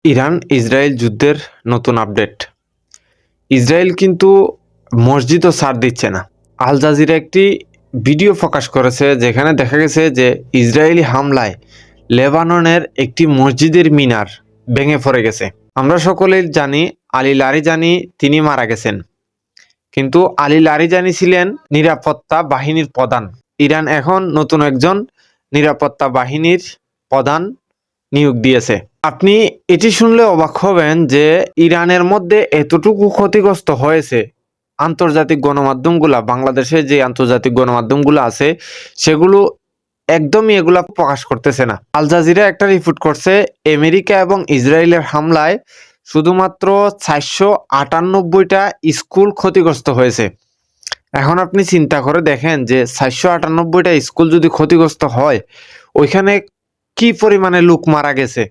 Iran Israel যুদ্ধের নতুন update. Israel কিন্তু মসজিদও ছাড় দিচ্ছে না। আল জাজিরা একটি ভিডিও প্রকাশ করেছে যেখানে দেখা গেছে যে ইসরায়েলি হামলায় লেবাননের একটি মসজিদের মিনার ভেঙে পড়ে গেছে। আমরা সকলেই জানি আলী লারিজানি তিনি মারা গেছেন, কিন্তু আলী লারিজানি ছিলেন নিরাপত্তা বাহিনীর প্রধান। ইরান এখন নতুন একজন নিরাপত্তা বাহিনীর প্রধান নিয়োগ দিয়েছে। আপনি এটি শুনলে অবাক হবেন যে ইরানের মধ্যে এতটুকু ক্ষতিগ্রস্ত হয়েছে। আন্তর্জাতিক গণমাধ্যমগুলা, বাংলাদেশে যে আন্তর্জাতিক গণমাধ্যমগুলো আছে সেগুলো একদমই এগুলা প্রকাশ করতেছে না। আল জাজিরা একটা রিপোর্ট করছে আমেরিকা এবং ইসরায়েলের হামলায় শুধুমাত্র 498টা স্কুল ক্ষতিগ্রস্ত হয়েছে। এখন আপনি চিন্তা করে দেখেন যে 498টা স্কুল যদি ক্ষতিগ্রস্ত হয়, ওইখানে কি পরিমাণে লোক মারা গেছে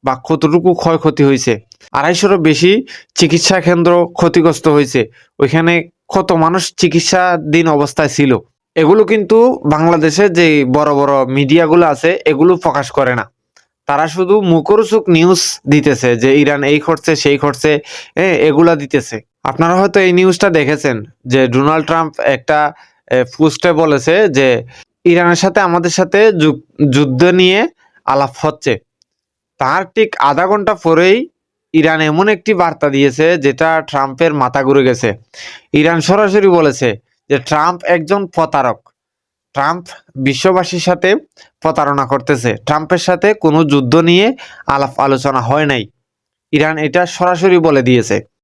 বা কতটুকু ক্ষয়ক্ষতি হয়েছে। 250-রও বেশি চিকিৎসা কেন্দ্র ক্ষতিগ্রস্ত হয়েছে। ওইখানে কত মানুষ চিকিৎসাধীন অবস্থায় ছিল। এগুলো কিন্তু বাংলাদেশে যে বড় বড় মিডিয়াগুলো আছে এগুলো প্রকাশ করে না। তারা শুধু মুখরোচক নিউজ দিতেছে যে ইরান এই করছে সেই করছে, এগুলা দিতেছে। আপনারা হয়তো এই নিউজটা দেখেছেন যে ডোনাল্ড ট্রাম্প একটা পোস্টে বলেছে যে ইরানের সাথে আমাদের সাথে যুদ্ধ নিয়ে আলাপ হচ্ছে। তার ঠিক আধা ঘন্টা পরেই ইরান এমন একটি বার্তা দিয়েছে যেটা ট্রাম্পের মাথা ঘুরে গেছে। ইরান সরাসরি বলেছে যে ট্রাম্প একজন প্রতারক। ট্রাম্প বিশ্ববাসীর সাথে প্রতারণা করতেছে। ট্রাম্পের সাথে কোনো যুদ্ধ নিয়ে আলাপ আলোচনা হয় নাই। ইরান এটা সরাসরি বলে দিয়েছে।